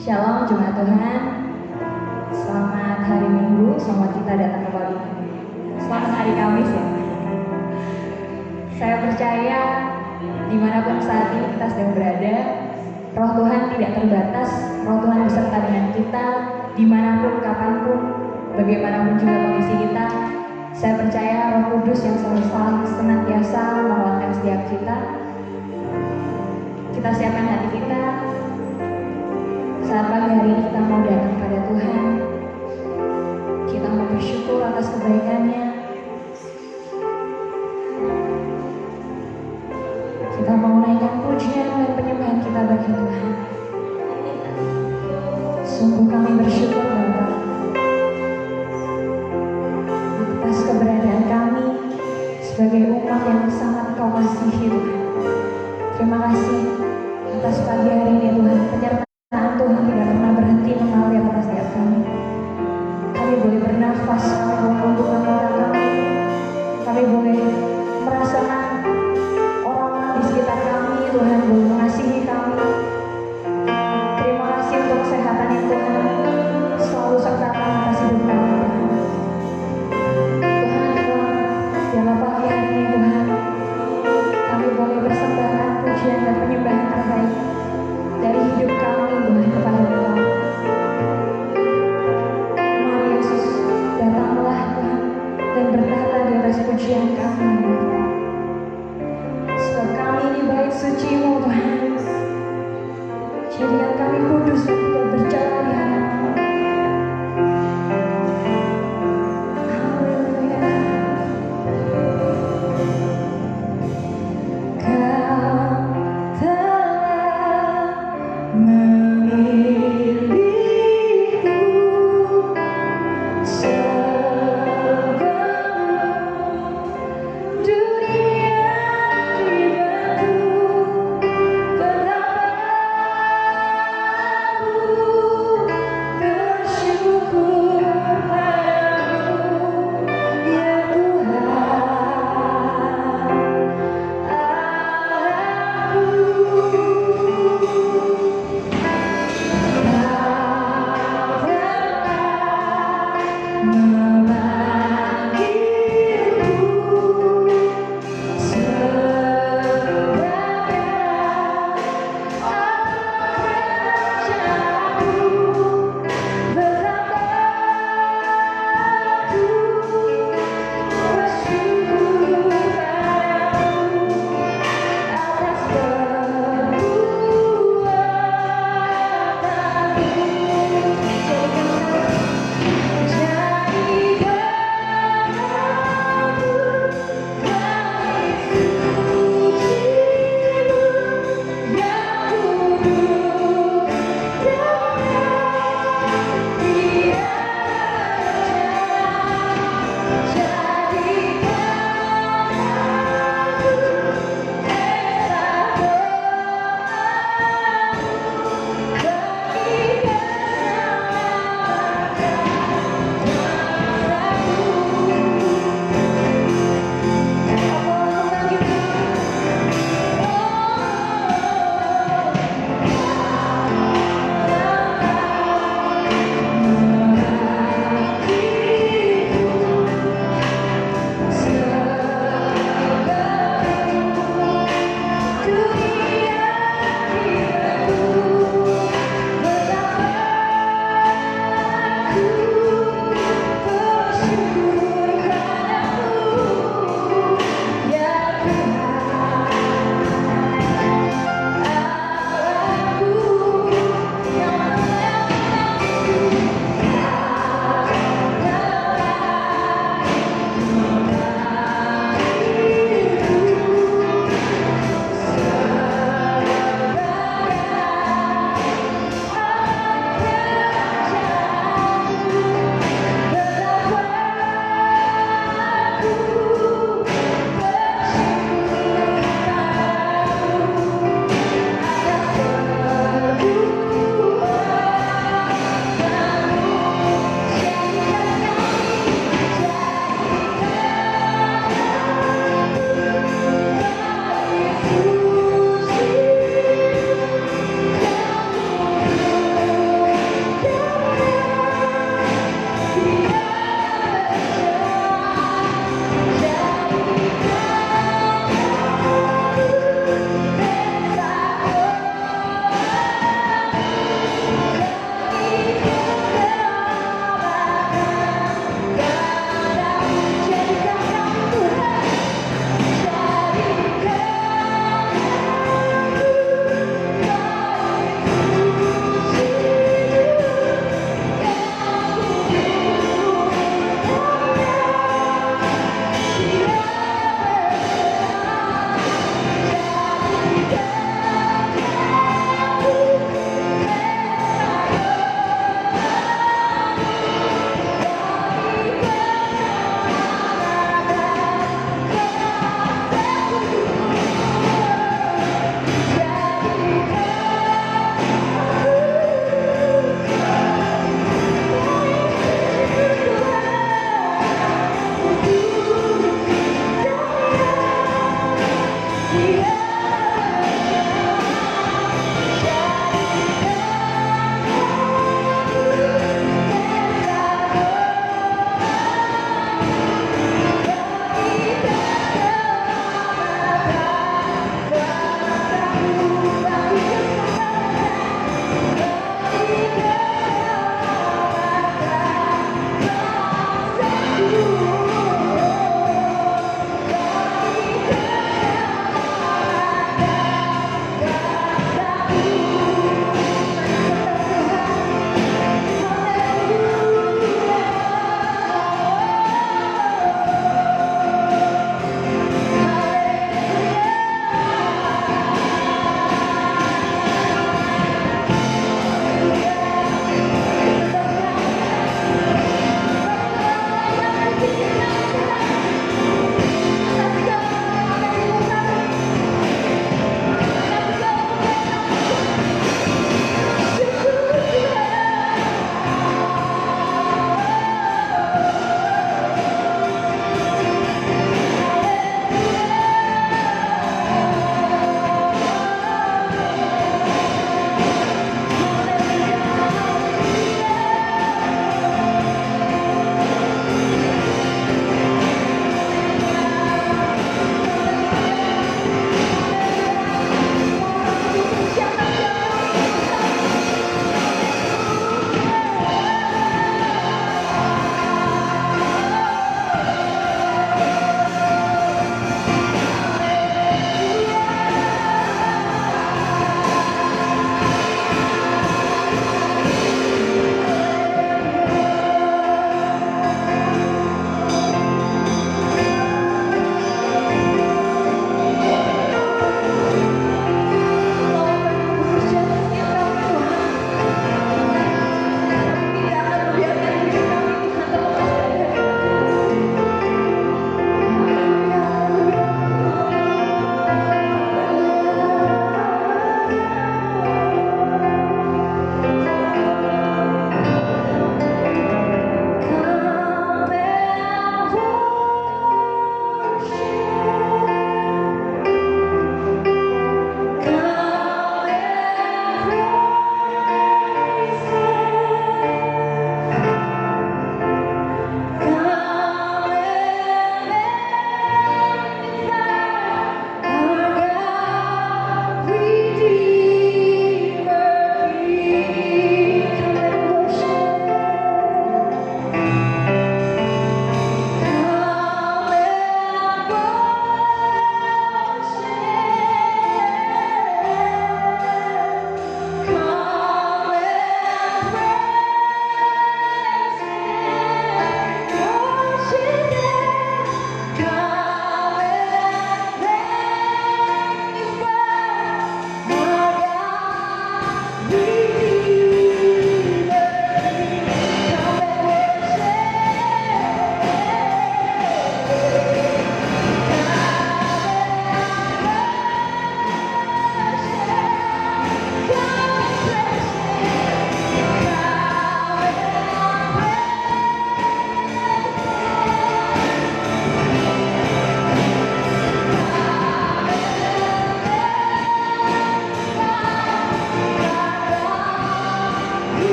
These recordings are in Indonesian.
Shalom Jemaat Tuhan. Selamat hari Minggu, selamat kita datang kembali. Selamat hari Kamis ya. Saya percaya dimanapun saat ini kita sedang berada, Roh Tuhan tidak terbatas, Roh Tuhan beserta dengan kita, dimanapun, kapanpun, bagaimanapun juga kondisi kita. Saya percaya Roh Kudus yang selalu senantiasa menguatkan setiap kita. Kita siapkan hati kita. Saat pagi hari ini kita mau datang pada Tuhan. Kita mau bersyukur atas kebaikannya. Kita mau naikkan pujian dan penyembahan kita bagi Tuhan. Sungguh kami bersyukur Bapa atas keberadaan kami sebagai umat yang sangat Kau kasihi Tuhan. Terima kasih atas pagi hari ini Tuhan. Penyertaan Tuhan tidak pernah berhenti mengalir atas setiap kami. Kami boleh bernafas, kami boleh membuka mata kami. Kami boleh merasakan orang-orang di sekitar kami. Tuhan boleh mengasihi kami. Terima kasih untuk kesehatan yang Tuhan selalu sertakan atas hidup kami. Tuhan, dalam pagi hari ini Tuhan, kami boleh bersembahkan pujian dan penyembahan terbaik dari hidup kami Tuhan kepada Engkau. Mari Yesus, datanglah Tuhan dan bertata di atas pujian kami. Sebab kami ini bait suci-Mu Tuhan. Jadikan kami kudus dan tidak berjalan di hadapan-Mu. Haleluya. Kau telah memilihku sebelum dunia dibentuk. Betapa aku bersyukur padamu, ya Tuhan Allahku.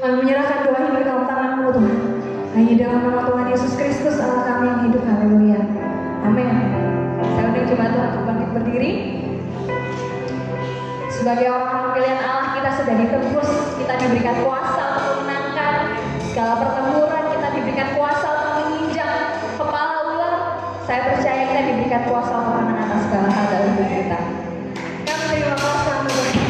Kami menyerahkan doa ini ke dalam tangan-Mu Tuhan. Hanya dalam nama Tuhan Yesus Kristus Allah kami yang hidup. Haleluya. Amin. Saya undang jemaat Tuhan untuk bangkit berdiri. Sebagai orang pilihan Allah, kita sudah ditebus, kita diberikan kuasa untuk memenangkan segala pertempuran, kita diberikan kuasa untuk menginjak kepala ular. Saya percaya kita diberikan kuasa untuk menang atas segala hal dalam hidup kita. Kami terima kuasa Tuhan.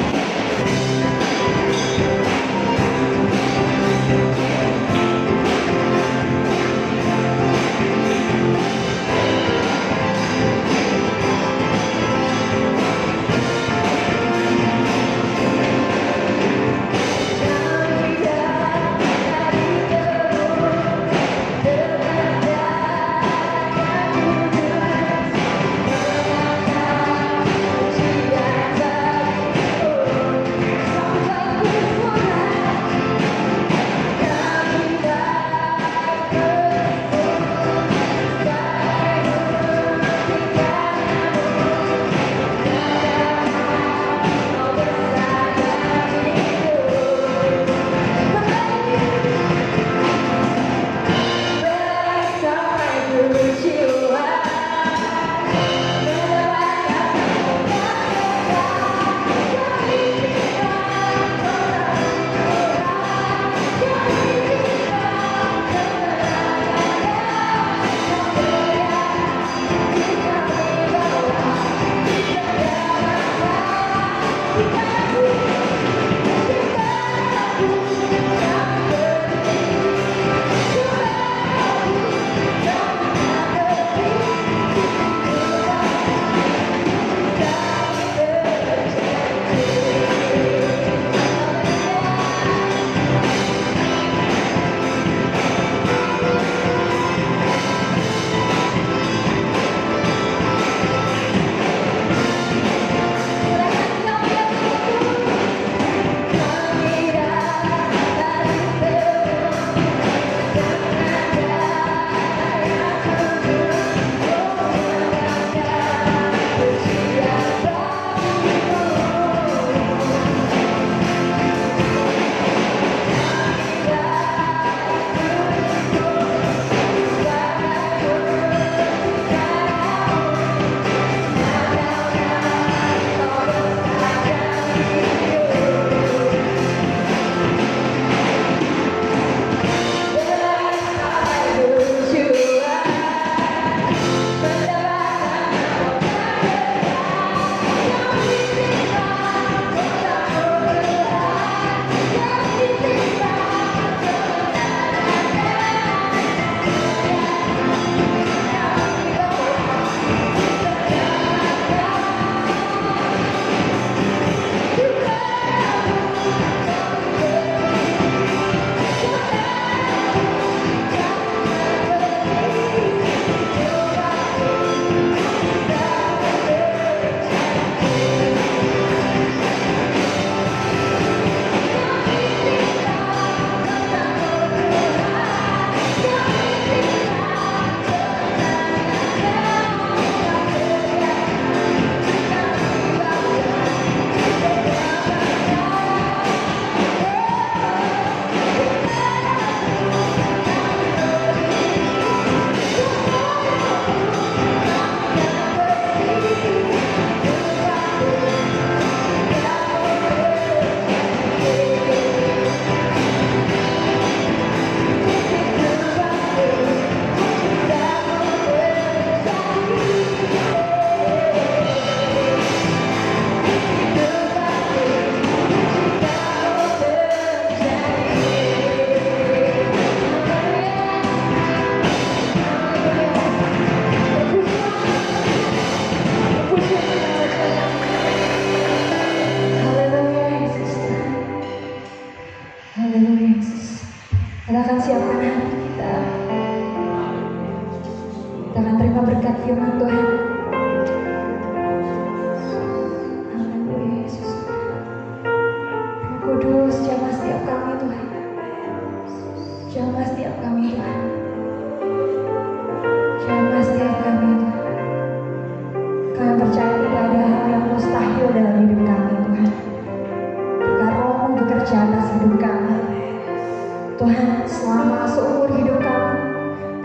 Tuhan, selama seumur hidup kami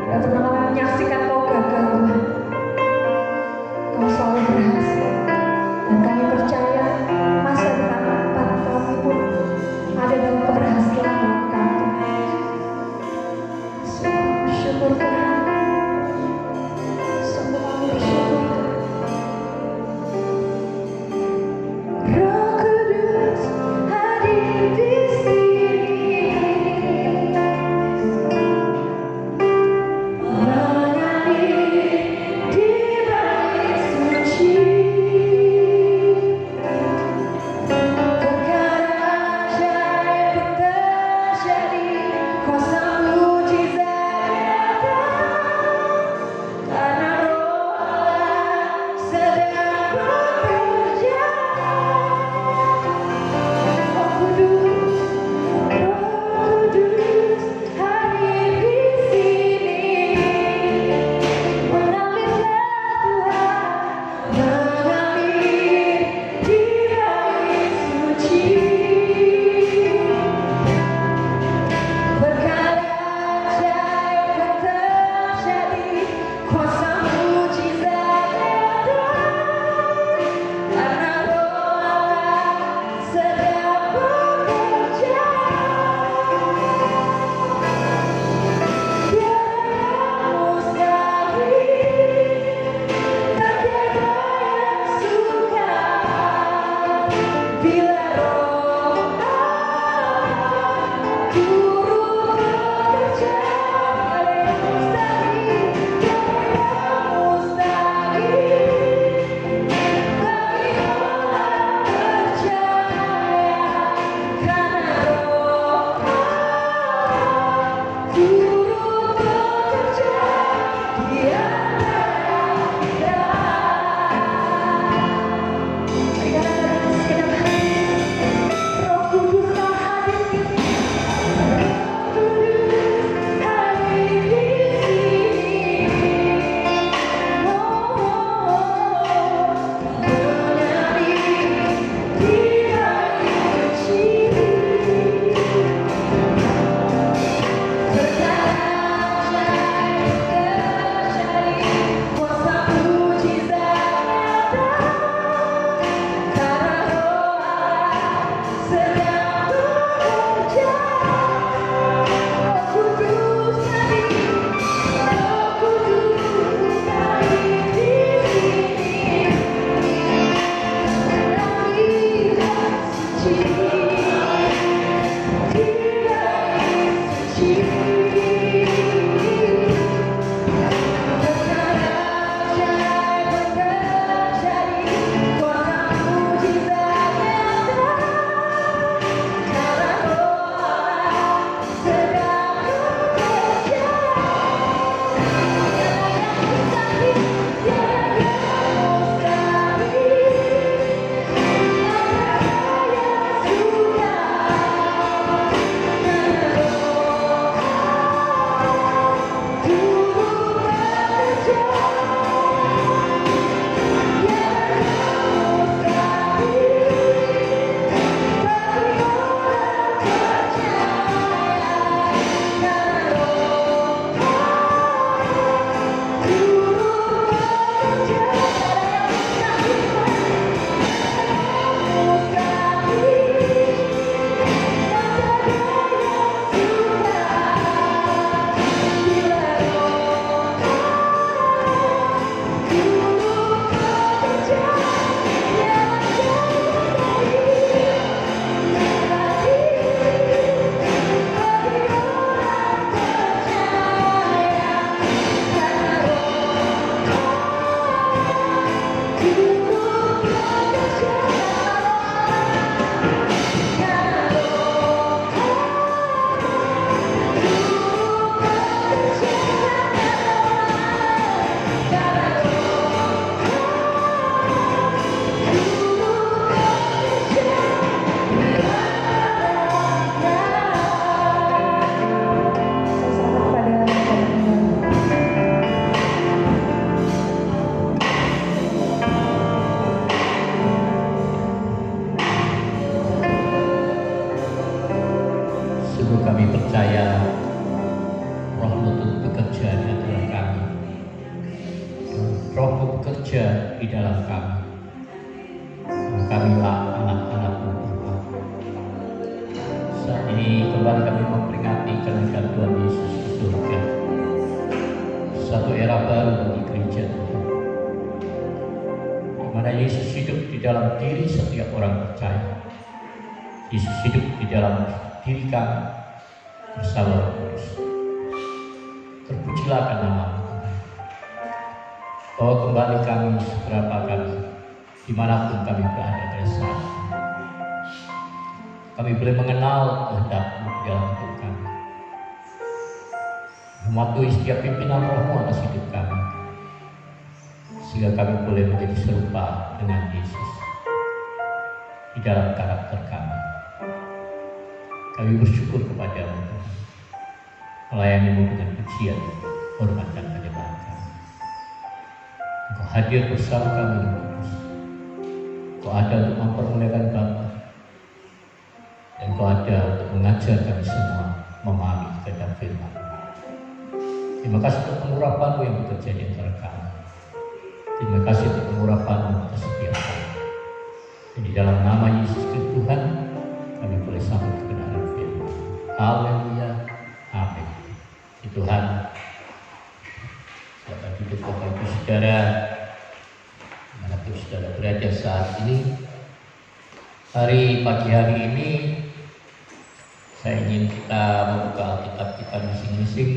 tidak pernah kami menyaksikan Kau gagal, Tuhan. Kau selalu berhasil, dan kami percaya masa depan kami pun ada dalam keberhasilan dalam kami. Sungguh bersyukur Tuhan, sungguh kami bersyukur Tuhan. Roh Kudus hadir di sini. Sungguh kami percaya Roh-Mu turut bekerja di antara kami. Roh-Mu bekerja di dalam kami. Kamilah anak-anak-Mu. Saat ini kembali kami memperingati kenaikan Tuhan Yesus ke surga. Satu era baru bagi gereja Tuhan, di mana Yesus hidup di dalam diri setiap orang percaya. Yesus hidup di dalam diri kami bersama Roh Kudus. Terpujilah akan nama-Mu Tuhan. Bawa kembali kami seberapa kami, dimanapun kami berada pada saat ini. Kami boleh mengenal kehendak-Mu dalam hidup kami. Mematuhi setiap pimpinan Roh-Mu atas hidup kami, sehingga kami boleh menjadi serupa dengan Yesus di dalam karakter kami. Kami bersyukur kepada-Mu Tuhan, melayani-Mu dengan pujian, hormat dan penyembahan kami. Engkau hadir bersama kami, Roh Kudus. Engkau ada untuk mempermuliakan Bapa, dan Engkau ada untuk mengajar kami semua memahami kehendak firman. Terima kasih untuk pengurapan-Mu yang bekerja di antara kami. Terima kasih untuk pengurapan-Mu atas setiap kami. Dan di dalam nama Yesus Kristus Tuhan, kami boleh sambut kebenaran firman. Haleluya, amin. Tuhan, silakan duduk Bapak Ibu Saudara, dimanapun saudara berada saat ini. Pagi hari ini saya ingin kita membuka Alkitab kita masing-masing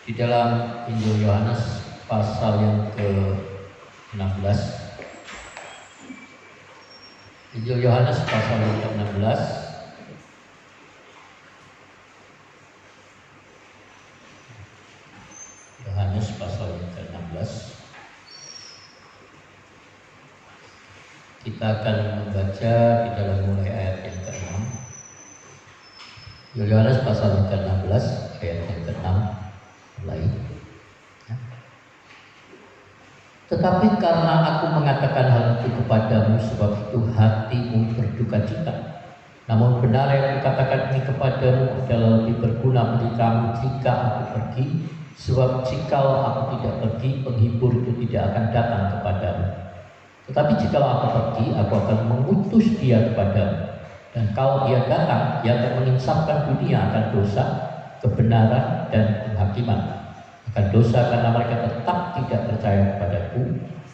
di dalam Injil Yohanes pasal yang ke-16. Injil Yohanes pasal yang ke-16. Yohanes pasal yang ke-16. Kita akan membaca di dalam mulai ayat yang ke-6. Yohanes pasal yang ke-16 ayat yang ke-6 mulai. Tetapi karena aku mengatakan hal itu kepadamu, sebab itu hatimu berduka cita. Namun benar yang kukatakan ini kepadamu adalah lebih berguna bagi kamu jika aku pergi. Sebab jikalau aku tidak pergi, penghibur itu tidak akan datang kepadamu. Tetapi jikalau aku pergi, aku akan mengutus dia kepadamu. Dan kalau dia datang, dia akan menginsafkan dunia akan dosa, kebenaran, dan penghakiman. Akan dosa karena mereka tetap tidak percaya kepadaku,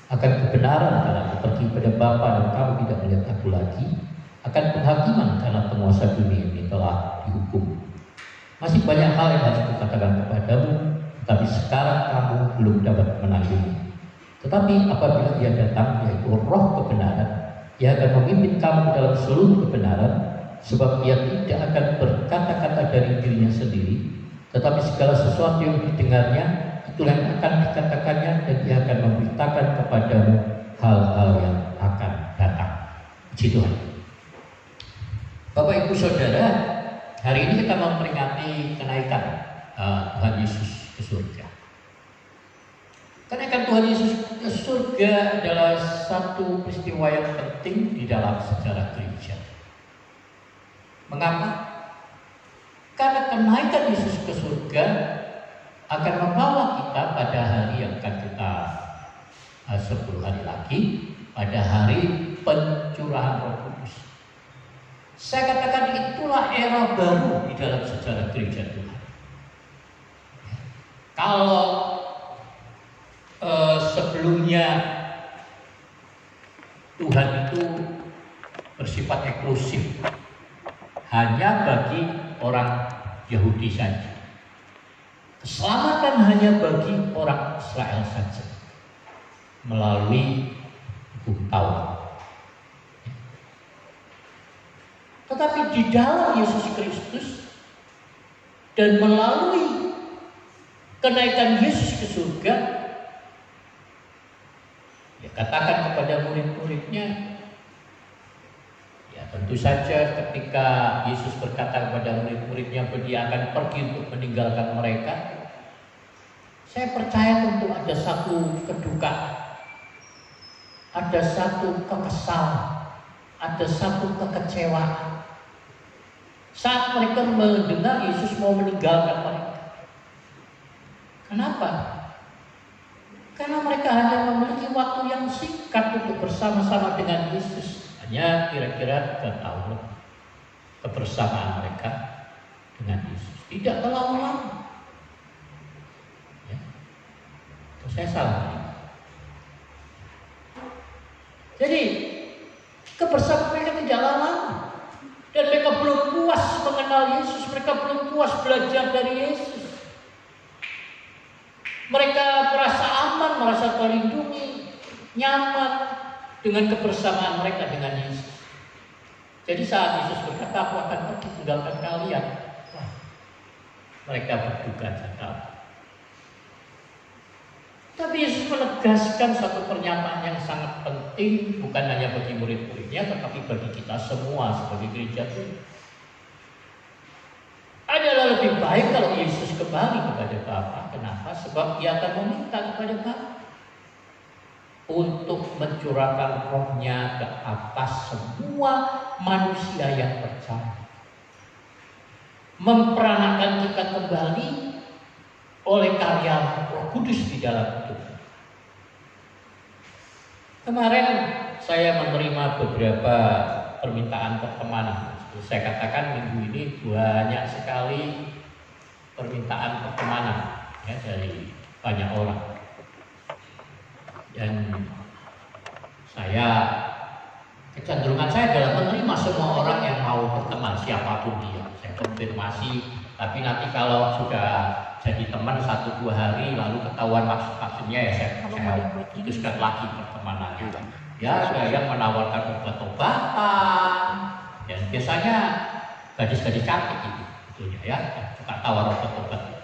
akan kebenaran karena aku pergi pada Bapa dan kamu tidak melihat aku lagi, akan penghakiman karena penguasa dunia ini telah dihukum. Masih banyak hal yang harus kukatakan kepadamu, tapi sekarang kamu belum dapat menanggung. Tetapi apabila dia datang, yaitu Roh kebenaran, ia akan memimpin kamu dalam seluruh kebenaran, sebab ia tidak akan berkata-kata dari dirinya sendiri, tetapi segala sesuatu yang didengarnya, itulah yang akan dikatakannya, dan ia akan memberitakan kepadamu hal-hal yang akan datang. Puji Tuhan. Bapak Ibu Saudara, hari ini kita memperingati kenaikan Tuhan Yesus ke surga. Kenaikan Tuhan Yesus ke surga adalah satu peristiwa yang penting di dalam sejarah gereja. Mengapa? Karena kenaikan Yesus ke surga akan membawa kita pada hari yang akan kita 10 hari lagi, pada hari pencurahan Roh Kudus. Saya katakan itulah era baru di dalam sejarah gereja Tuhan. Kalau sebelumnya Tuhan itu bersifat eksklusif, hanya bagi orang Yahudi saja. Keselamatan hanya bagi orang Israel saja melalui hukum Taurat. Tetapi di dalam Yesus Kristus dan melalui kenaikan Yesus ke surga, dia katakan kepada murid-muridnya, ya tentu saja ketika Yesus berkata kepada murid-muridnya bahwa dia akan pergi untuk meninggalkan mereka, saya percaya tentu ada satu kedukaan, ada satu kekesalan, ada satu kekecewaan. saat mereka mendengar Yesus mau meninggalkan mereka. Kenapa? Karena mereka hanya memiliki waktu yang singkat untuk bersama-sama dengan Yesus. Hanya kira-kira 3 tahun kebersamaan mereka dengan Yesus. Tidak terlalu lama. Ya. Terus saya salah. Jadi kebersamaan mereka tidaklah lama. Dan mereka belum puas mengenal Yesus. Mereka belum puas belajar dari Yesus. Mereka merasa aman, merasa terlindungi, nyaman dengan kebersamaan mereka dengan Yesus. Jadi saat Yesus berkata, aku akan pergi tinggalkan kalian, wah, mereka berduka cita. Tapi Yesus menegaskan satu pernyataan yang sangat penting, bukan hanya bagi murid-muridnya, tetapi bagi kita semua sebagai gereja ini. Adalah lebih baik kalau Yesus kembali kepada Bapa. Kenapa? Sebab Dia akan meminta kepada Bapa untuk mencurahkan rohnya ke atas semua manusia yang percaya. Memperanakan kita kembali oleh karya Roh Kudus di dalam hidup. Kemarin saya menerima beberapa permintaan pertemanan. Saya katakan minggu ini banyak sekali permintaan pertemanan ya, dari banyak orang. Dan kecenderungan saya adalah menerima semua orang yang mau berteman, siapapun dia. Saya konfirmasi, tapi nanti kalau sudah jadi teman 1-2 hari lalu ketahuan maksudnya ya saya putuskan lagi pertemanannya. Ya ada yang menawarkan obat-obatan. Dan biasanya gadis-gadis cantik itu, betulnya ya, suka tawar obat-obat.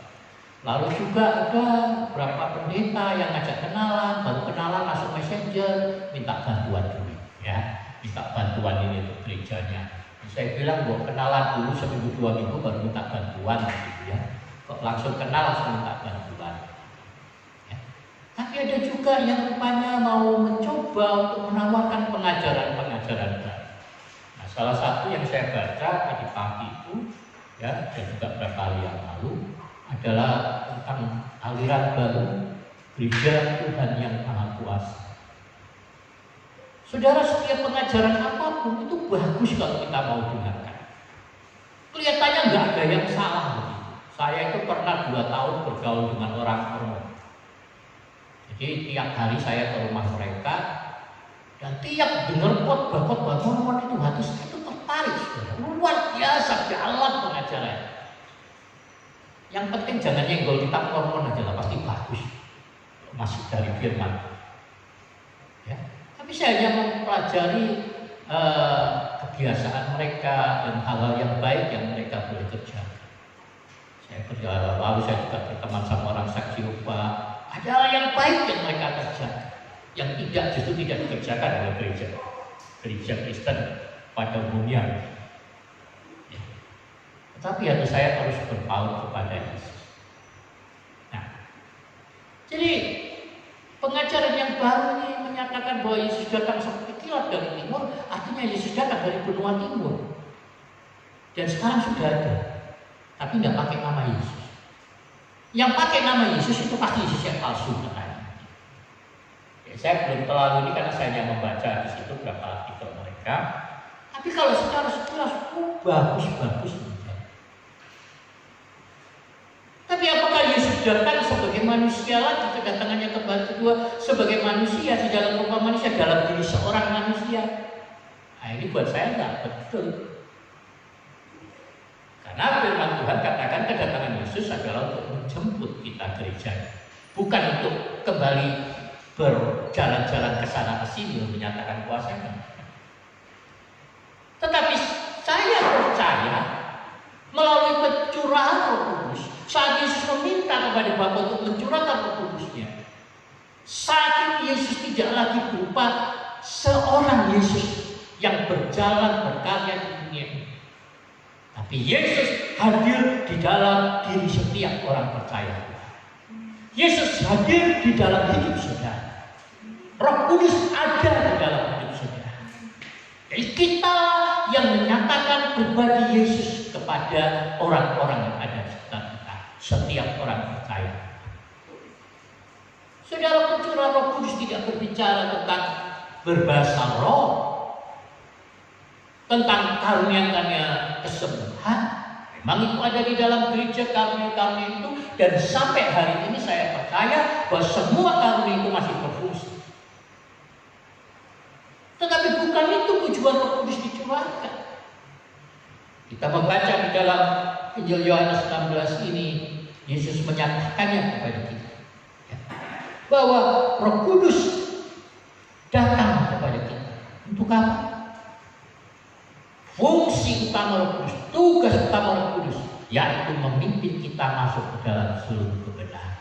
Lalu juga ada beberapa pendeta yang ngajak kenalan, baru kenalan masuk messenger, minta bantuan dulu, ya, minta bantuan ini untuk gerejanya. Saya bilang buat kenalan dulu 1-2 minggu baru minta bantuan, gitu ya. Kok langsung kenal langsung minta bantuan. Ya. Tapi ada juga yang rupanya mau mencoba untuk menawarkan pengajaran-pengajaran baru. Salah satu yang saya baca tadi pagi itu, ya, dan juga beberapa hari yang lalu, adalah tentang aliran baru gereja Tuhan yang Maha Kuasa. Saudara, setiap pengajaran apapun itu bagus kalau kita mau dengarkan. Kelihatannya nggak ada yang salah begitu. Saya itu pernah 2 tahun bergaul dengan orang Mormon. Jadi tiap hari saya ke rumah mereka. Dan tiap dengar khotbah Mormon itu hati saya itu tertarik, luar biasa dalam pengajaran. Yang penting jangan nyenggol kitab Mormon aja lah, pasti bagus. Masih dari firman. Ya. Tapi saya hanya mempelajari kebiasaan mereka dan hal-hal yang baik yang mereka boleh kerjakan. Lalu saya juga berteman sama orang saksi Yehova. Ada hal yang baik yang mereka kerjakan, yang justru tidak dikerjakan oleh gereja Kristen pada umumnya. Ya. Tetapi hati saya terus berpaut kepada Yesus. Nah, jadi pengajaran yang baru ini menyatakan bahwa Yesus datang seperti kilat dari timur, artinya Yesus datang dari benua timur. Dan sekarang sudah ada, tapi tidak pakai nama Yesus. Yang pakai nama Yesus itu pasti Yesus yang palsu katanya. Saya belum terlalu ini karena saya hanya membaca di situ beberapa artikel mereka. Tapi kalau secara sekilas, bagus-bagus. Tapi apakah Yesus datang sebagai manusia lagi, kedatangannya kembali kedua sebagai manusia di dalam rupa manusia, dalam diri seorang manusia? Nah ini buat saya nggak betul. Karena firman Tuhan katakan kedatangan Yesus adalah untuk menjemput kita gereja, bukan untuk kembali berjalan-jalan ke sana ke sini menyatakan kuasanya. Tetapi saya percaya melalui pencurahan Roh Kudus, saat Yesus meminta kepada Bapa untuk mencurahkan Roh Kudusnya, saat ini Yesus tidak lagi berupa seorang Yesus yang berjalan berkarya di dunia ini, tapi Yesus hadir di dalam diri setiap orang percaya. Yesus hadir di dalam hidup saudara. Roh Kudus ada di dalam hidup saudara. Jadi kita yang menyatakan pribadi Yesus kepada orang-orang yang ada di sekitar kita. Setiap orang percaya. Saudara, pencurah Roh Kudus tidak berbicara tentang berbahasa roh, tentang karunia-karunia kesembuhan. Memang itu ada di dalam gereja karunia-karunia itu, dan sampai hari ini saya percaya bahwa semua karunia itu masih berfungsi. Tetapi bukan itu tujuan Roh Kudus dicurahkan. Kita membaca di dalam Injil Yohanes 16 ini, Yesus menyatakannya kepada kita bahwa Roh Kudus datang kepada kita untuk apa? Fungsi utama Roh Kudus, tugas utama Roh Kudus, yaitu memimpin kita masuk ke dalam seluruh kebenaran.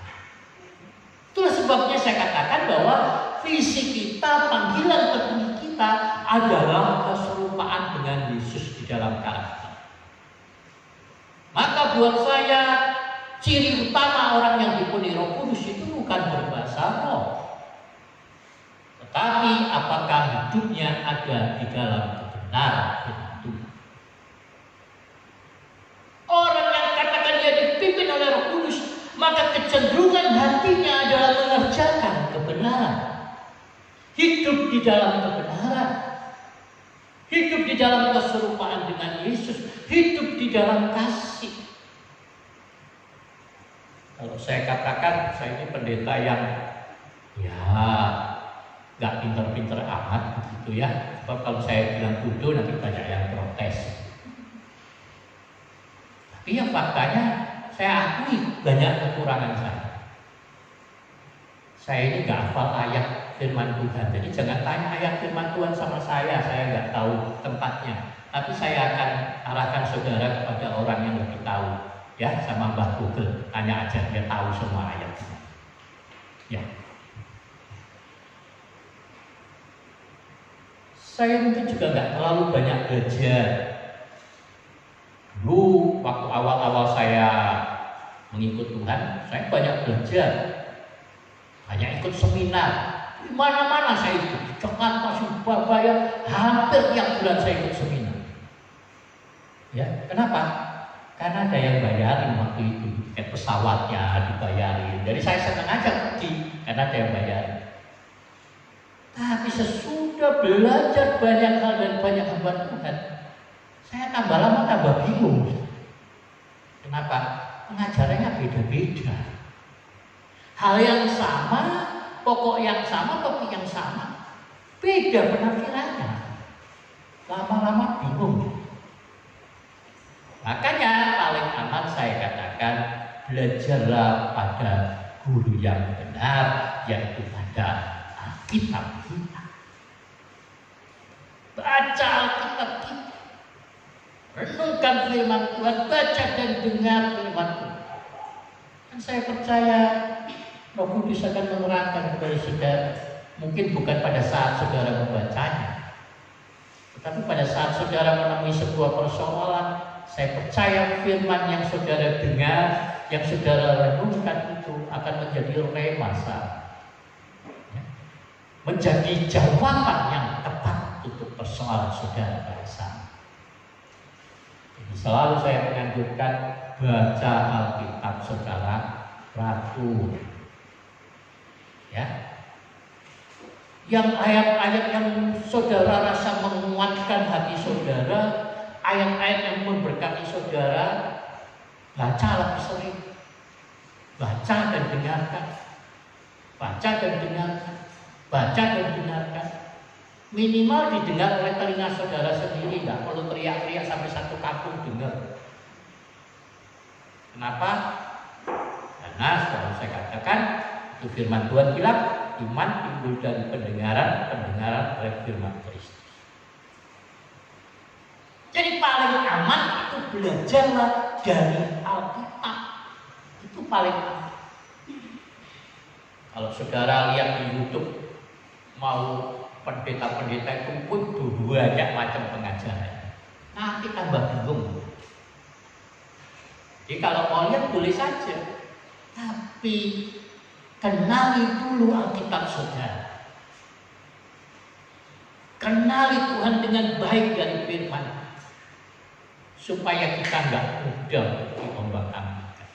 Itulah sebabnya saya katakan bahwa visi kita, panggilan tertinggi kita adalah keserupaan dengan Yesus di dalam karakter. Maka buat saya, ciri utama orang yang dipenuhi Roh Kudus itu bukan berbahasa roh, tetapi apakah hidupnya ada di dalam kebenaran itu. Orang yang katakan dia dipimpin oleh Roh Kudus, maka kecenderungan hatinya adalah mengerjakan kebenaran, hidup di dalam kebenaran, hidup di dalam keserupaan dengan Yesus, hidup di dalam kasih. Kalau saya katakan saya ini pendeta yang nggak pinter-pinter amat begitu ya. Sebab kalau saya bilang bodoh nanti banyak yang protes. Tapi yang faktanya saya akui banyak kekurangan saya. Saya ini nggak hafal ayat firman Tuhan. Jadi jangan tanya ayat firman Tuhan sama saya nggak tahu tempatnya. Tapi saya akan arahkan saudara kepada orang yang lebih tahu. Ya, sama Mbah Google, tanya aja, dia tahu semua ayat. Ya. Saya mungkin juga nggak terlalu banyak belajar. Dulu waktu awal-awal saya mengikut Tuhan, saya banyak belajar, banyak ikut seminar. Di mana-mana saya ikut, di Jakarta, Surabaya, hampir tiap bulan saya ikut seminar. Ya, kenapa? Karena ada yang bayarin waktu itu, tiket pesawatnya dibayarin. Jadi saya senang aja pergi karena ada yang bayarin. Tapi sesudah belajar banyak hal dan banyak hamba Tuhan, saya tambah lama tambah bingung. Kenapa? Pengajarannya beda-beda. Hal yang sama, pokok yang sama, topik yang sama, beda penafsirannya. Lama-lama bingung. Makanya paling aman saya katakan, belajarlah pada guru yang benar, yaitu pada Alkitab kita. Baca Alkitab kita, renungkan firman Tuhan, baca dan dengar firman Tuhan. Dan saya percaya Roh Kudus akan menerangkan kepada saudara, mungkin bukan pada saat saudara membacanya, tetapi pada saat saudara menemui sebuah persoalan. Saya percaya firman yang saudara dengar, yang saudara renungkan itu akan menjadi rema, menjadi jawaban yang tepat untuk persoalan saudara pada saat. Jadi selalu saya menganjurkan baca Alkitab secara teratur. Ya. Yang ayat-ayat yang saudara rasa menguatkan hati saudara, ayat-ayat yang memberkati saudara, baca lebih sering. Baca dan dengarkan. Baca dan dengarkan. Baca dan dengarkan. Minimal didengar oleh telinga saudara sendiri, nggak perlu teriak-teriak sampai satu kampung dengar. Kenapa? Karena selalu saya katakan, itu firman Tuhan bilang, iman timbul dari pendengaran, pendengaran oleh firman Kristus. Jadi paling aman itu belajarlah dari Alkitab. Itu paling aman. Kalau saudara lihat di YouTube, mau pendeta-pendeta itu pun banyak macam pengajaran. Nanti tambah bingung. Jadi kalau mau lihat boleh saja, tapi kenali dulu Alkitab saudara. Kenali Tuhan dengan baik dari firman, supaya kita nggak mudah diombang-ambingkan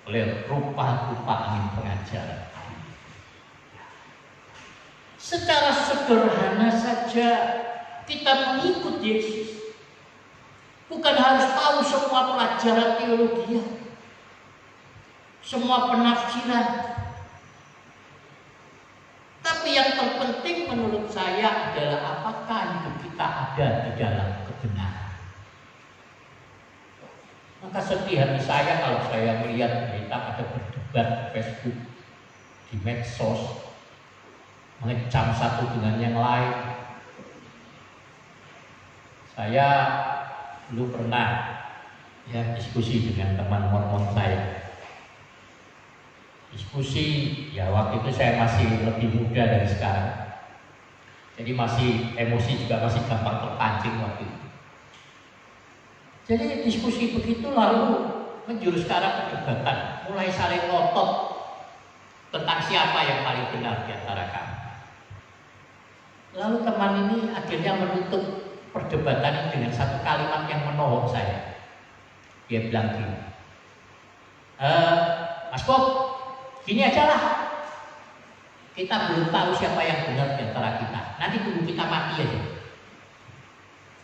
oleh rupa-rupa angin pengajaran. Secara sederhana saja kita mengikut Yesus. Bukan harus tahu semua pelajaran teologi, semua penafsiran. Tapi yang terpenting menurut saya adalah apakah hidup kita ada di dalam kebenaran. Maka sedih hati saya kalau saya melihat berita ada berdebat di Facebook, di medsos, mengecam satu dengan yang lain. Saya dulu pernah diskusi dengan teman Mormon saya. Diskusi, waktu itu saya masih lebih muda dari sekarang. Jadi masih emosi juga masih gampang terpancing waktu itu. Jadi diskusi begitu lalu menjurus ke arah perdebatan, mulai saling ngotot tentang siapa yang paling benar di antara kami. Lalu teman ini akhirnya menutup perdebatan ini dengan satu kalimat yang menohok saya. Dia bilang gini, Mas Bob, gini aja lah, kita belum tahu siapa yang benar di antara kita. Nanti tunggu kita mati aja.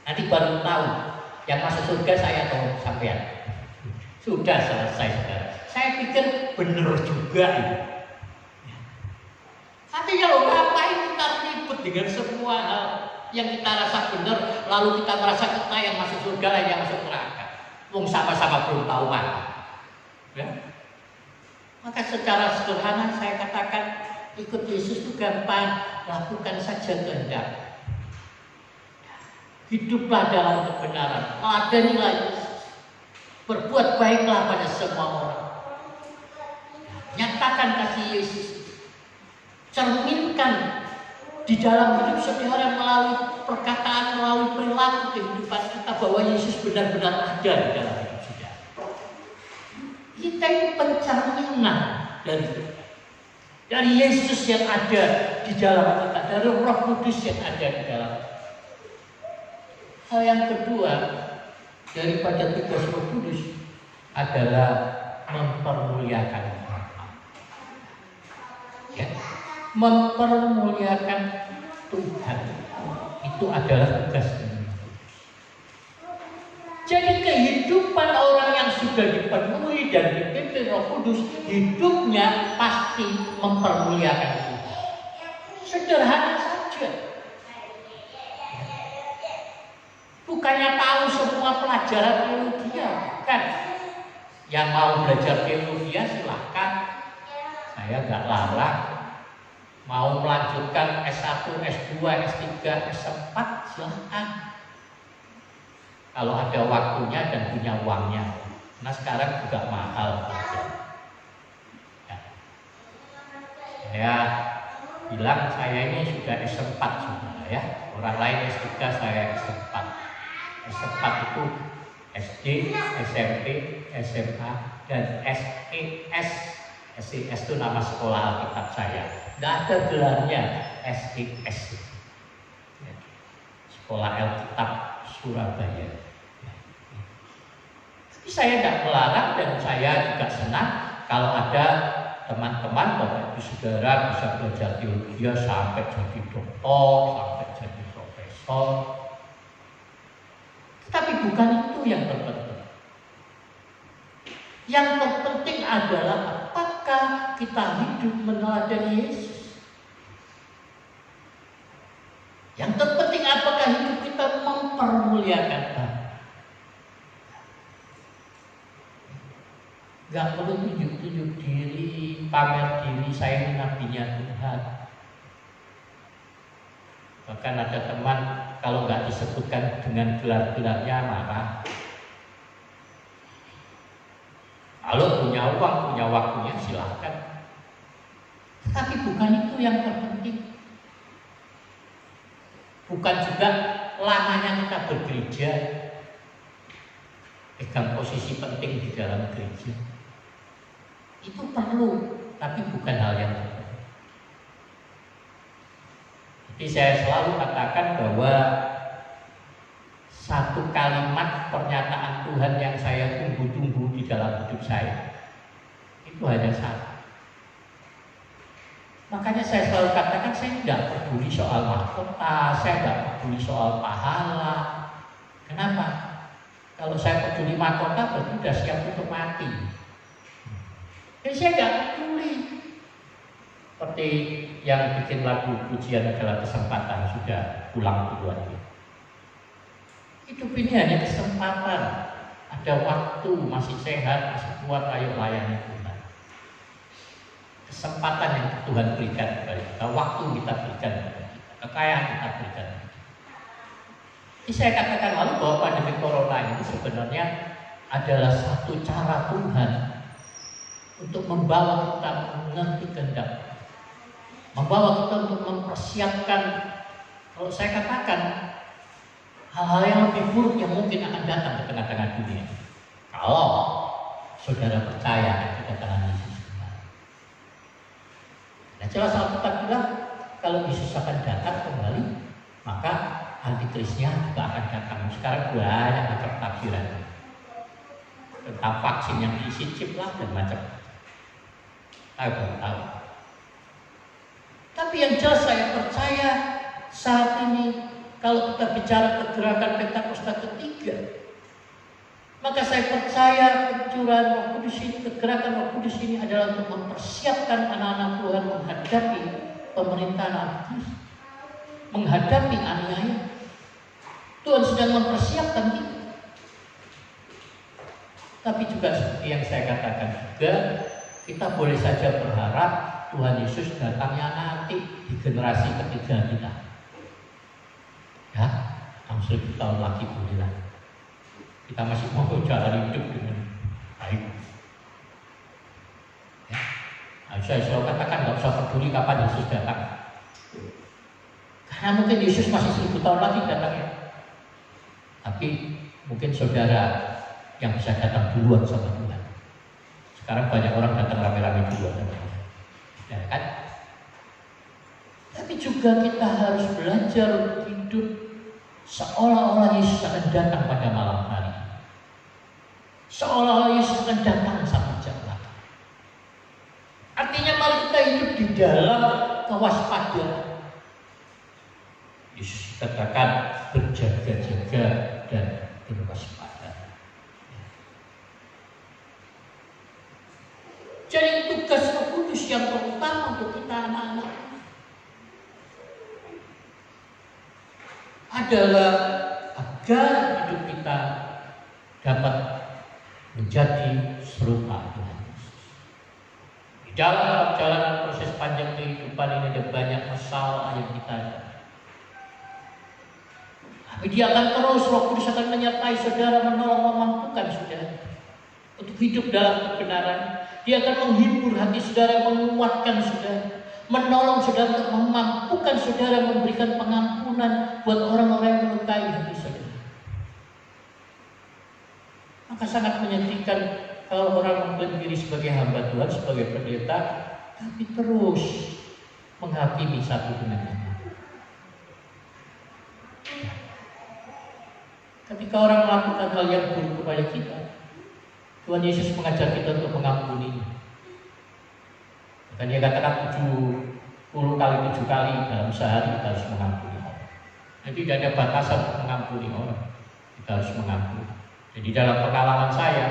Nanti baru tahu yang masuk surga saya atau sampean. Sudah selesai saudara. Saya pikir benar juga ini. Artinya loh, ngapain kita ribut dengan semua hal yang kita rasa benar, lalu kita merasa kita yang masuk surga dan yang masuk neraka. Wong sama-sama belum tahu mati. Ya? Maka secara sederhana saya katakan, ikut Yesus itu gampang, lakukan saja kehendak. Hiduplah dalam kebenaran, ladanilah Yesus, berbuat baiklah pada semua orang. Nyatakan kasih Yesus, cerminkan di dalam hidup sehari-hari melalui perkataan, melalui perilaku kehidupan kita bahwa Yesus benar-benar ada di dalam hidup kita. Kita ini pencerminan dari Yesus yang ada di dalam kita, dari Roh Kudus yang ada di dalam kita. Hal yang kedua daripada tugas Roh Kudus adalah mempermuliakan Allah. Ya, mempermuliakan Tuhan itu adalah tugas Roh Kudus. Jadi kehidupan orang yang sudah dipenuhi dan dipimpin Roh Kudus, hidupnya pasti mempermuliakan Tuhan. Sederhana saja. Bukannya tahu semua pelajaran teologi, bukan. Yang mau belajar teologi silahkan, saya nggak larang. Mau melanjutkan S1, S2, S3, S4 silahkan. Kalau ada waktunya dan punya uangnya. Nah sekarang juga mahal. Ya. Saya bilang saya ini sudah S4 sudah ya. Orang lain S3, saya S4. S4 itu SD, SMP, SMA, dan SES. SES itu nama sekolah Alkitab saya. Tidak ada gelarnya SES. Sekolah Alkitab Surabaya. Tapi saya tidak melarang dan saya juga senang kalau ada teman-teman, Bapak Ibu Saudara bisa belajar teologi sampai jadi doktor, sampai jadi profesor. Tapi bukan itu yang terpenting. Yang terpenting adalah apakah kita hidup meneladani Yesus. Yang terpenting apakah hidup kita mempermuliakan Allah. Gak perlu tunjuk-tunjuk diri, pamer diri, saya ini nabinya Tuhan. Bahkan ada teman kalau nggak disebutkan dengan gelar-gelarnya marah. Kalau punya uang, punya waktunya silahkan. Tapi bukan itu yang terpenting. Bukan juga lamanya kita bergereja, pegang posisi penting di dalam gereja. Itu perlu, tapi bukan hal yang terpenting. Jadi saya selalu katakan bahwa satu kalimat pernyataan Tuhan yang saya tunggu-tunggu di dalam hidup saya itu hanya satu. Makanya saya selalu katakan saya tidak peduli soal mahkota, saya tidak peduli soal pahala. Kenapa? Kalau saya peduli mahkota berarti sudah siap untuk mati. Jadi saya tidak peduli. Seperti yang bikin lagu pujian adalah kesempatan, sudah pulang duluan. Hidup ini hanya kesempatan. Ada waktu, masih sehat, masih kuat, ayo layani Tuhan. Kesempatan yang Tuhan berikan kepada kita, waktu kita berikan kepada kita, kekayaan kita berikan. Jadi saya katakan lalu bahwa pandemi corona ini sebenarnya adalah satu cara Tuhan untuk membawa kita mengerti kehendak, membawa kita untuk mempersiapkan, kalau saya katakan, hal-hal yang lebih buruk yang mungkin akan datang di tengah-tengah dunia. Kalau saudara percaya kedatangan Yesus kembali. Nah, jelas Alkitab bilang kalau Yesus akan datang kembali, maka antikrisnya juga akan datang. Sekarang banyak macam tafsiran tentang vaksin yang diisi chip lah dan macam-macam. Saya belum tahu. Tapi yang jelas saya percaya saat ini kalau kita bicara kegerakan Pentakosta ketiga, maka saya percaya pencurahan Roh Kudus ini, kegerakan Roh Kudus ini adalah untuk mempersiapkan anak-anak Tuhan menghadapi pemerintahan antikris, menghadapi aniaya. Tuhan sedang mempersiapkan kita. Tapi juga seperti yang saya katakan juga, kita boleh saja berharap Tuhan Yesus datangnya nanti di generasi ketiga kita. Ya, 1000 tahun lagi bolehlah. Kita masih mau jalan hidup dengan baik. Ya. Nah, saya selalu katakan nggak usah peduli kapan Yesus datang. Karena mungkin Yesus masih 1000 tahun lagi datangnya. Tapi mungkin saudara yang bisa datang duluan sama Tuhan. Sekarang banyak orang datang rame-rame duluan sama Tuhan. Ya kan? Tapi juga kita harus belajar untuk hidup seolah-olah Yesus akan datang pada malam hari. Seolah-olah Yesus akan datang sampai jam 8. Artinya mari kita hidup di dalam kewaspadaan. Yesus katakan berjaga-jaga dan berwaspada. Jadi tugas Roh Kudus yang terutama untuk kita anak-anak adalah agar hidup kita dapat menjadi serupa dengan Yesus. Di dalam perjalanan proses panjang kehidupan ini ada banyak masalah yang kita hadapi. Tapi dia akan terus, Roh Kudus akan menyertai saudara, menolong, memampukan saudara untuk hidup dalam kebenaran. Dia akan menghibur hati saudara, menguatkan saudara, menolong saudara untuk memampukan saudara, memberikan pengampunan buat orang-orang yang melukai hati saudara. Maka sangat menyedihkan kalau orang mengklaim diri sebagai hamba Tuhan, sebagai pendeta, tapi terus menghakimi satu dengan yang lain. Ketika orang melakukan hal yang buruk kepada kita, Tuhan Yesus mengajar kita untuk mengampuni. Dan dia katakan 70 kali 7 kali dalam sehari kita harus mengampuni orang. Jadi tidak ada batasan untuk mengampuni orang. Kita harus mengampuni. Jadi dalam pengalaman saya,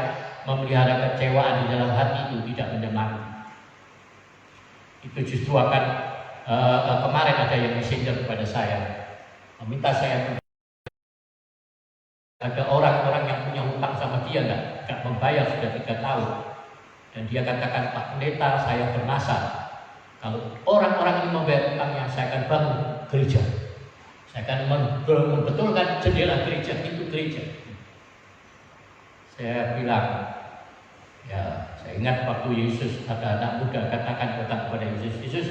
memelihara kecewaan di dalam hati itu tidak menyenangkan. Itu justru akan kemarin ada yang messenger kepada saya, meminta saya, ada orang-orang yang punya hutang sama dia nggak membayar sudah 3 tahun, dan dia katakan, Pak Pendeta, saya bernasar kalau orang-orang ini membayar hutangnya, saya akan bangun gereja, saya akan membetulkan jendela gereja, pintu gereja. Saya bilang, ya saya ingat waktu Yesus, ada anak muda katakan datang kepada Yesus, Yesus,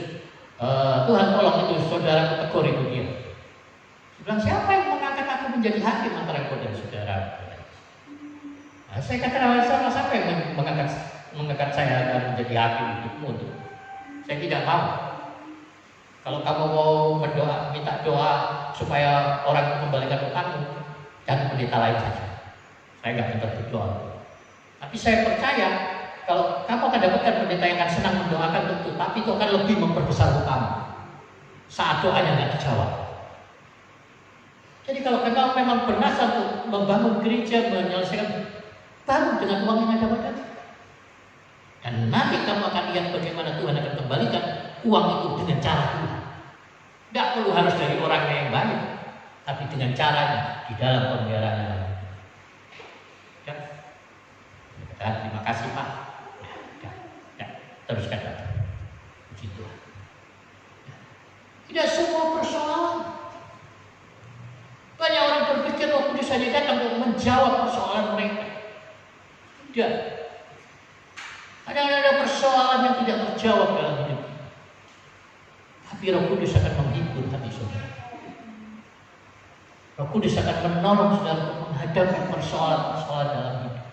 Tuhan tolong itu saudara tegur itu dia. Dia bilang, siapa yang mengangkat aku menjadi hakim antara engkau dan saudara? Nah, saya katakan, siapa yang mengangkat saya akan menjadi hakim untukmu? Saya tidak mau. Kalau kamu mau minta doa supaya orang mengembalikan utangmu, jangan pendeta lain saja. Saya nggak minta doa. Tapi saya percaya kalau kamu akan dapatkan pendeta yang akan senang mendoakan tentu, tapi itu akan lebih memperbesar utang saat doanya nggak dijawab. Jadi kalau kamu memang bernasar untuk membangun gereja, menyelesaikan, bangun dengan uang yang ada padamu. Dan nanti kamu akan lihat bagaimana Tuhan akan kembalikan uang itu dengan cara Tuhan. Tidak perlu harus dari orangnya yang baik, tapi dengan caranya di dalam pemeliharaan yang ya. Dan terima kasih Pak. Ya. Teruskan lagi. Puji Tuhan. Tidak semua persoalan. Banyak orang berpikir Roh Kudus hanya datang untuk menjawab persoalan mereka. Tidak. Kadang-kadang ada persoalan yang tidak terjawab dalam hidup kita. Tapi Roh Kudus akan menghibur hati saudara. Roh Kudus akan menolong saudara untuk menghadapi persoalan-persoalan dalam hidup.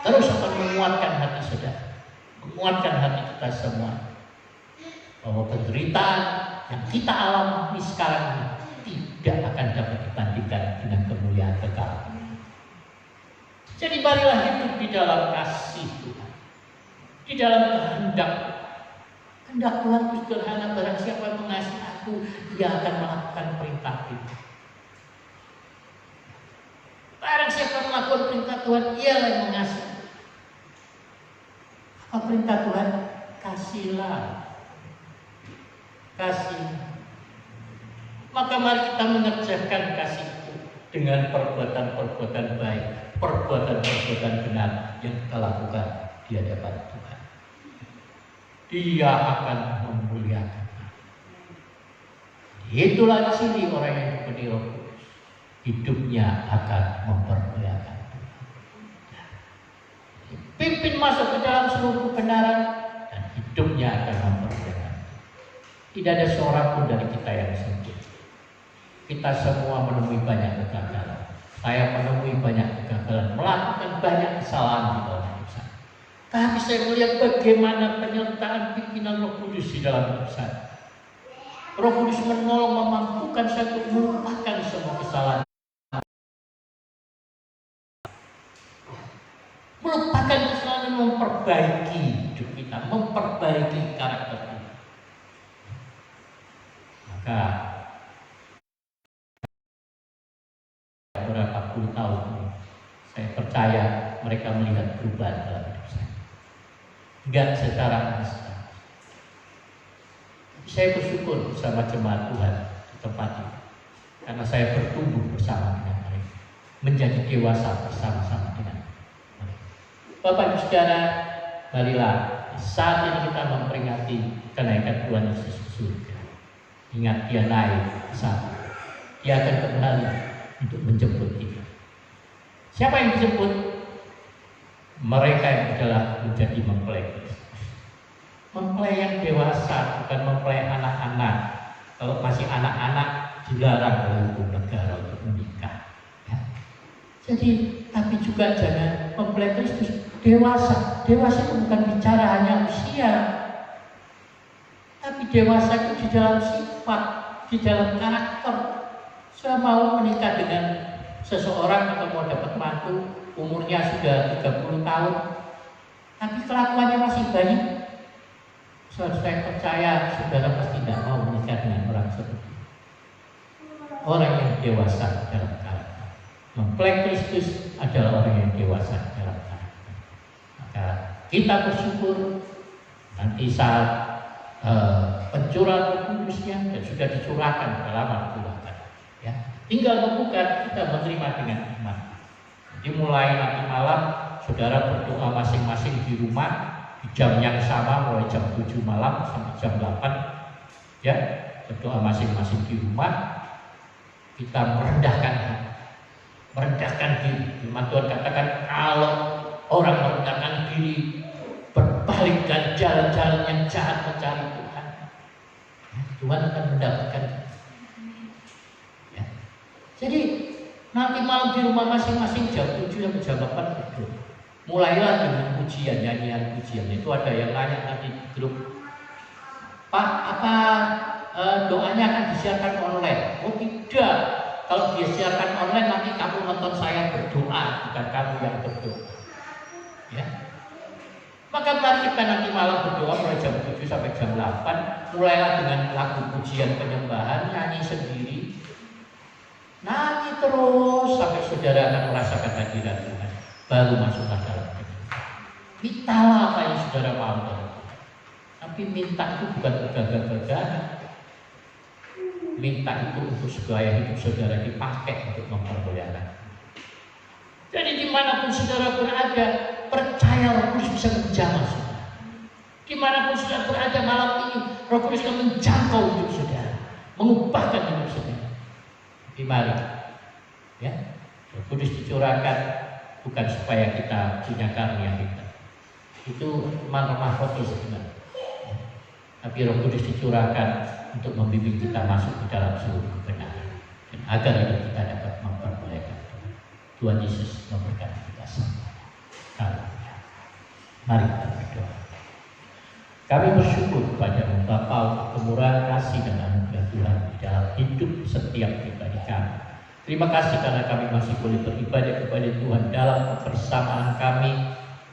Terus akan menguatkan hati saudara, menguatkan hati kita semua. Bahwa penderitaan yang kita alami sekarang ini tidak akan dapat dibandingkan dengan kemuliaan kekal. Jadi marilah hidup di dalam kasih Tuhan, di dalam kehendak Tuhan itu sederhana. Barang siapa yang mengasihi aku, dia akan melakukan perintahku. Barang siapa yang melakukan perintah Tuhan, ialah yang mengasihi. Apa perintah Tuhan? Kasihlah, kasih. Maka mari kita mengerjakan kasih itu dengan perbuatan-perbuatan baik, perbuatan-perbuatan benar yang kita lakukan di hadapan Tuhan. Dia akan memuliakan. Itulah ciri orang yang dipenuhi Roh Kudus. Hidupnya akan mempermuliakan Tuhan. Pimpin masuk ke dalam seluruh kebenaran dan hidupnya akan mempermuliakan Tuhan. Tidak ada seorang pun dari kita yang sempurna. Kita semua menemui banyak kegagalan. Saya menemui banyak kegagalan, melakukan banyak kesalahan di dalam hidup saya. Tapi saya melihat bagaimana penyertaan pimpinan Roh Kudus di dalam hidup saya. Roh Kudus menolong, memampukan saya untuk melupakan semua kesalahan. Melupakan kesalahan dan memperbaiki hidup kita, memperbaiki karakter kita. Maka beberapa puluh tahun ini, saya percaya mereka melihat perubahan dalam hidup saya. Enggak secara instan. Saya bersyukur bersama jemaat Tuhan di tempat ini, karena saya bertumbuh bersama dengan mereka, menjadi dewasa bersama-sama dengan mereka. Bapak Ibu Saudara, marilah saat ini kita memperingati kenaikan Tuhan Yesus ke surga. Ingat, dia naik ke sana. Dia akan kembali untuk menjemput kita. Siapa yang dijemput? Mereka yang adalah menjadi mempelai Kristus. Mempelai yang dewasa, bukan mempelai anak-anak. Kalau masih anak-anak, dilarang oleh hukum negara untuk menikah. Ya. Jadi, tapi juga jangan mempelai Kristus dewasa. Dewasa itu bukan bicara hanya usia, tapi dewasa itu di dalam sifat, di dalam karakter. Saya mau menikah dengan seseorang atau mau dapat mantu, umurnya sudah 30 tahun, tapi kelakuannya masih baik. Saya percaya saudara pasti tidak mau menikah dengan orang seperti itu. Orang yang dewasa dalam karakter. Mempelai Kristus adalah orang yang dewasa dalam karakter. Maka kita bersyukur nanti saat pencurahan Roh Kudusnya dan sudah dicurahkan dalam waktu. Ya, tinggal membuka, kita menerima dengan iman. Jadi mulai nanti malam, saudara berdoa masing-masing di rumah di jam yang sama, mulai jam 7 malam sampai jam 8. Ya, berdoa masing-masing di rumah. Kita merendahkan diri. Firman Tuhan katakan kalau orang merendahkan diri, berbalik dan jalan-jalan yang jahat mencari Tuhan, Tuhan akan mendapatkan. Jadi nanti malam di rumah masing-masing jam 7 sampai jam 8 berdoa. Mulailah dengan pujian, nyanyian pujian. Itu ada yang nanya nanti di grup, Pak, apa doanya akan disiarkan online? Oh tidak, kalau disiarkan online nanti kamu nonton saya berdoa, bukan kamu yang berdoa. Ya. Maka mari kita nanti malam berdoa mulai jam 7 sampai jam 8. Mulailah dengan lagu pujian penyembahan, nyanyi sendiri. Nyanyi terus sampai saudara akan merasakan hadirat Tuhan. Baru masuklah dalam penyembahan. Mintalah apa yang saudara mau. Tapi minta itu bukan gagah-gagahan. Minta itu untuk supaya hidup saudara dipakai untuk mempermuliakan. Jadi dimanapun saudara berada, percaya Roh Kudus bisa menjamah saudara. Dimanapun saudara berada malam ini, Roh Kudus akan menjangkau hidup saudara, mengubahkan hidup saudara. Jadi mari, ya, Roh Kudus dicurahkan bukan supaya kita punya karunia kita. Itu manfaat sebenarnya. Tapi Roh Kudus dicurahkan untuk membimbing kita masuk ke dalam seluruh kebenaran dan agar hidup kita dapat mempermuliakan Tuhan. Tuhan Yesus memberkati kita semua. Haleluya. Mari kita berdoa. Kami bersyukur kepada-Mu Bapa untuk kemurahan kasih dan anugerah Tuhan di dalam hidup setiap pribadi kami. Terima kasih karena kami masih boleh beribadah kepada Tuhan dalam kebersamaan kami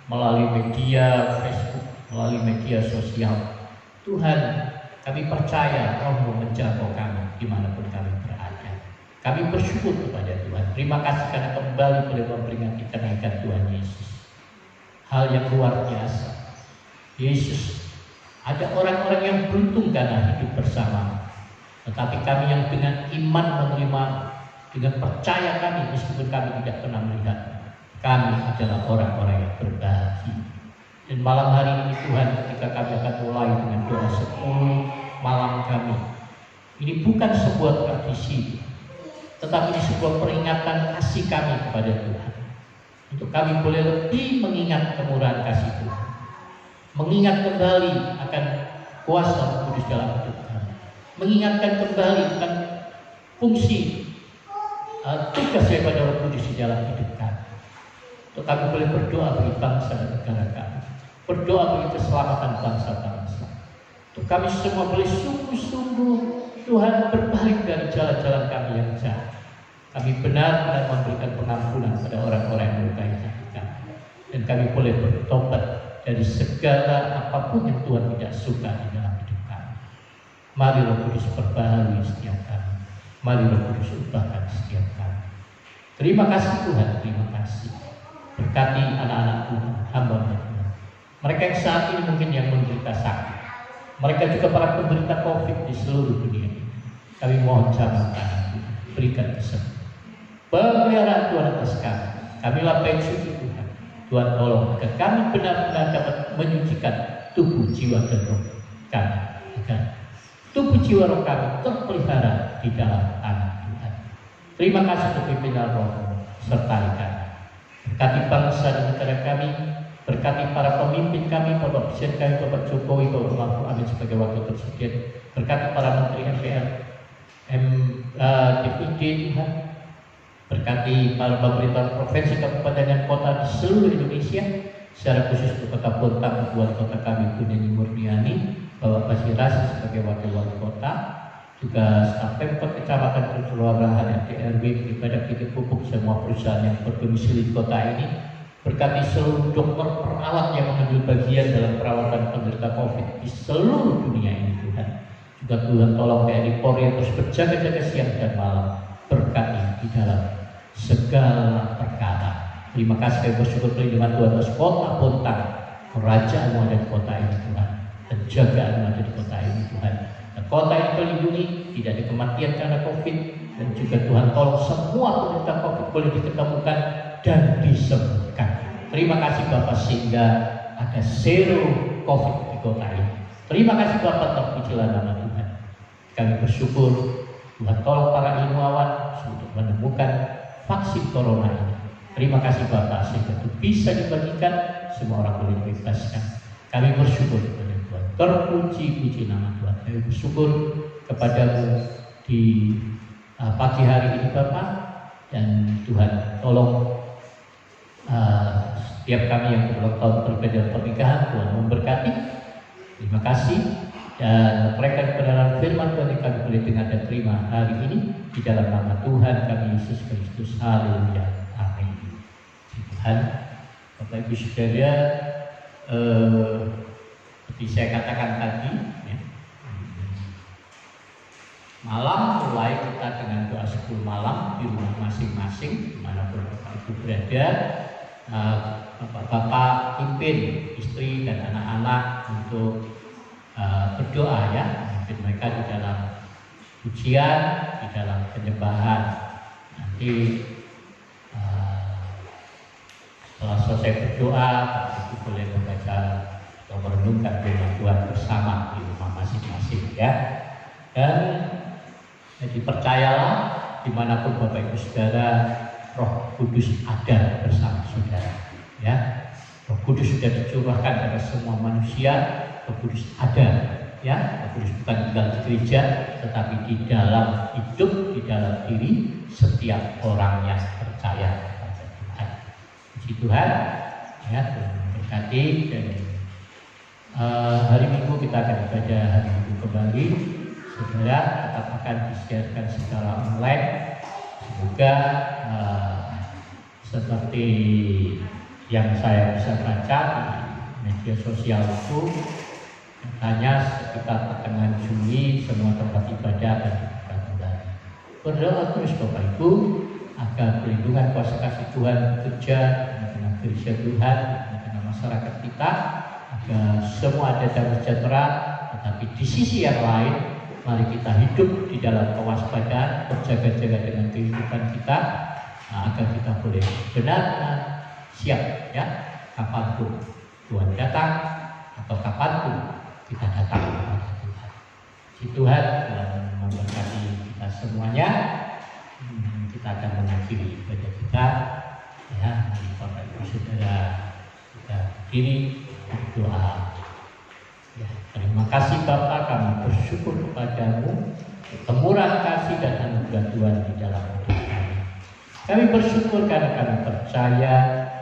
melalui media Facebook, melalui media sosial. Tuhan, kami percaya Roh-Mu menjangkau kami dimanapun kami berada. Kami bersyukur kepada Tuhan. Terima kasih karena kembali boleh memperingati kenaikan Tuhan Yesus. Hal yang luar biasa. Yesus, ada orang-orang yang beruntung karena hidup bersama. Tetapi kami yang dengan iman menerima, dengan percaya kami meskipun kami tidak pernah melihat, kami adalah orang-orang yang berbahagia. Dan malam hari ini Tuhan, ketika kami akan mulai dengan doa 10 malam kami, ini bukan sebuah tradisi, tetapi ini sebuah peringatan kasih kami kepada Tuhan. Untuk kami boleh lebih mengingat kemurahan kasih Tuhan, mengingat kembali akan kuasa Roh Kudus dalam hidup kami, mengingatkan kembali akan fungsi tugas daripada Roh Kudus di dalam hidup kami. Untuk kami boleh berdoa bagi bangsa dan negara kami, berdoa bagi keselamatan bangsa-bangsa. Untuk kami semua boleh sungguh-sungguh Tuhan berbalik dari jalan-jalan kami yang jahat. Kami benar-benar memberikan pengampunan pada orang-orang yang melukai hati kami. Dan kami boleh bertobat dari segala apapun yang Tuhan tidak suka di dalam hidup kami. Mari Roh Kudus perbaharui setiap kami. Mari Roh Kudus ubahkan setiap kami. Terima kasih Tuhan, terima kasih. Berkati anak-anak Tuhan, hamba-Mu Tuhan. Mereka yang saat ini mungkin yang menderita sakit. Mereka juga para penderita COVID di seluruh dunia ini. Kami mohon jamah tangan Tuhan, berikan kesembuhan. Pemeliharaan Tuhan atas kami. Kamilah baik suci Tuhan. Tuhan tolong agar kami benar-benar dapat menyucikan tubuh, jiwa, dan roh kami. Agar tubuh, jiwa, roh kami terpelihara di dalam tangan Tuhan. Terima kasih untuk pimpinan Roh-Mu sertai kami. Berkati bangsa dan negara kami, berkati para pemimpin kami, Bapak Presiden kami, Bapak Jokowi, Bapak Mahfud Amin sebagai Wakil Presiden, berkati para Menteri MPR, DPD Tuhan, berkati para pemerintah provinsi, kabupaten, dan kota di seluruh Indonesia, secara khusus untuk Kota Bontang, buat kota kami Bu Neni Murniani, Bapak Basirasi sebagai Wakil Wali Kota, juga staf Pemkot Kecamatan Kelurahan RT/RW, daripada PT Pupuk, semua perusahaan yang berdomisili di kota ini. Berkati seluruh dokter perawat yang mengambil bagian dalam perawatan penderita COVID di seluruh dunia ini Tuhan. Juga Tuhan tolong TNI Polri yang terus berjaga-jaga siang dan malam. Berkati di dalam segala perkara. Terima kasih kami bersyukur perlindungan Tuhan atas kota Bontang, kerajaan-Mu ada di kota ini Tuhan, dan jagaan-Mu ada di kota ini Tuhan. Dan kota ini terlindungi, tidak ada kematian karena COVID, dan juga Tuhan tolong semua penderita COVID boleh diketemukan dan disembuhkan. Terima kasih Bapak sehingga ada zero COVID di kota ini. Terima kasih Bapak, terpujilah nama Tuhan. Kami bersyukur Tuhan tolong para ilmuwan untuk menemukan vaksin corona ini. Terima kasih Bapak sehingga itu bisa dibagikan, semua orang boleh dibebaskan. Kami bersyukur kepada Tuhan. Terpuji-puji nama Tuhan. Kami bersyukur kepadamu di pagi hari ini Bapak, dan Tuhan tolong setiap kami yang berulang tahun berbeda pernikahan, Tuhan memberkati. Terima kasih. Dan mereka kebenaran firman Tuhan yang kami boleh dengar dan terima hari ini di dalam nama Tuhan kami Yesus Kristus. Haleluya. Amin. Tuhan, Bapak Ibu Saudara, seperti saya katakan tadi, ya, malam mulai kita dengan doa 10 malam di rumah masing-masing dimanapun Bapak Ibu berada. Bapak-bapak pimpin istri dan anak-anak untuk berdoa, ya, mungkin mereka di dalam pujian, di dalam penyembahan. Nanti setelah selesai berdoa, Bapak boleh membaca atau merenungkan firman Tuhan bersama di rumah masing-masing, ya. Dan jadi percayalah dimanapun Bapak Ibu Saudara, Roh Kudus ada bersama saudara, ya. Roh Kudus sudah dicurahkan pada semua manusia. Roh Kudus ada, ya. Roh Kudus bukan tinggal di gereja, tetapi di dalam hidup, di dalam diri setiap orang yang percaya kepada Tuhan. Puji Tuhan, ya. Tuhan memberkati. Dan hari Minggu kita akan ibadah hari Minggu kembali. Saudara tetap akan disiarkan secara online. Semoga seperti yang saya bisa baca di media sosial itu, hanya sekitar pertengahan Juli semua tempat ibadah akan dibuka kembali. Berdoa terus Bapak Ibu agar perlindungan kuasa kasih Tuhan bekerja dengan gereja Tuhan, dengan masyarakat kita, agar semua ada damai sejahtera. Tetapi di sisi yang lain, mari kita hidup di dalam kewaspadaan, berjaga-jaga dengan kehidupan kita, agar kita boleh benar-benar siap, ya, kapanpun Tuhan datang atau kapanpun kita datang kepada Tuhan. Si Tuhan memberkati kita semuanya. Kita akan mengakhiri ibadah kita, ya. Bapak Ibu Saudara, kita berdiri berdoa. Ya, terima kasih Bapa, kami bersyukur kepadamu kemurahan kasih dan anugerah Tuhan di dalam hidup kami. Kami bersyukur karena kami percaya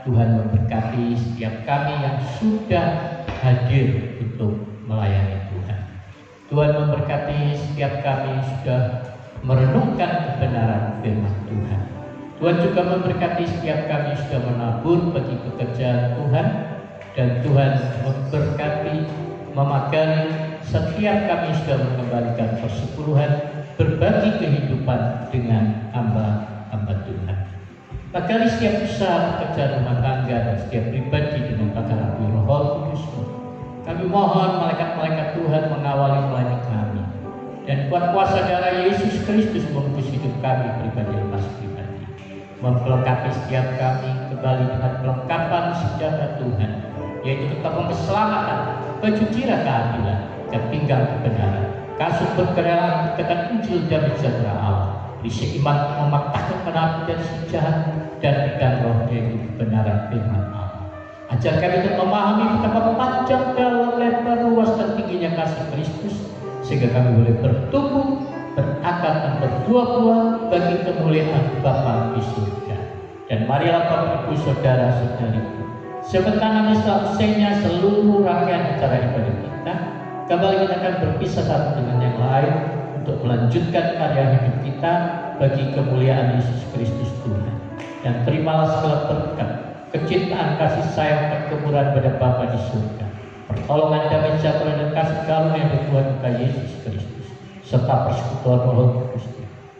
Tuhan memberkati setiap kami yang sudah hadir untuk melayani Tuhan. Tuhan memberkati setiap kami sudah merenungkan kebenaran firman Tuhan. Tuhan juga memberkati setiap kami sudah menabur bagi pekerjaan Tuhan. Dan Tuhan memberkati, memagari setiap kami sudah mengembalikan persepuluhan, berbagi kehidupan dengan hamba-hamba Tuhan. Bagari setiap usaha pekerjaan rumah tangga dan setiap pribadi dengan pakar api Roh Kudus. Kami mohon malaikat-malaikat Tuhan mengawali melayani kami, dan kuat kuasa darah Yesus Kristus membungkus hidup kami pribadi lepas pribadi, memperlengkapi setiap kami kembali dengan kelengkapan senjata Tuhan, yaitu topeng keselamatan, baju jirah keadilan, dan pinggang kebenaran, kasut berkerelaan tekan Injil damai sejahtera Allah, berisi iman mematahkan penapi dan si jahat, dan pegang roh yaitu kebenaran firman Allah. Ajar kami untuk memahami betapa panjang, dalam, lebar, luas dan tingginya kasih Kristus, sehingga kami boleh bertumbuh, berakar dan berbuah-buah bagi kemuliaan Bapa di surga. Dan marilah Bapak Ibu Saudara-saudariku, sebentar nanti selesainya seluruh rangkaian acara ibadah kita, kembali kita akan berpisah satu dengan yang lain untuk melanjutkan karya hidup kita bagi kemuliaan Yesus Kristus Tuhan. Dan terimalah segala berkat, kecintaan, kasih sayang dan kemurahan pada Bapa di surga, pertolongan, damai sejahtera dan kasih karunia dari Tuhan kita Yesus Kristus, serta persekutuan Roh Kudus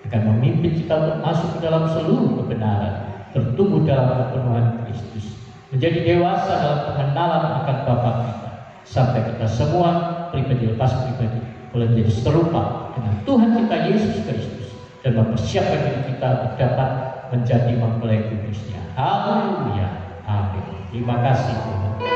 akan memimpin kita untuk masuk ke dalam seluruh kebenaran, bertumbuh dalam kepenuhan Kristus, menjadi dewasa dalam pengenalan akan Bapa kita, sampai kita semua pribadi lepas pribadi boleh menjadi serupa dengan Tuhan kita Yesus Kristus dan mempersiapkan diri kita dapat menjadi mempelai kudusnya. Haleluya. Amin. Terima kasih Tuhan.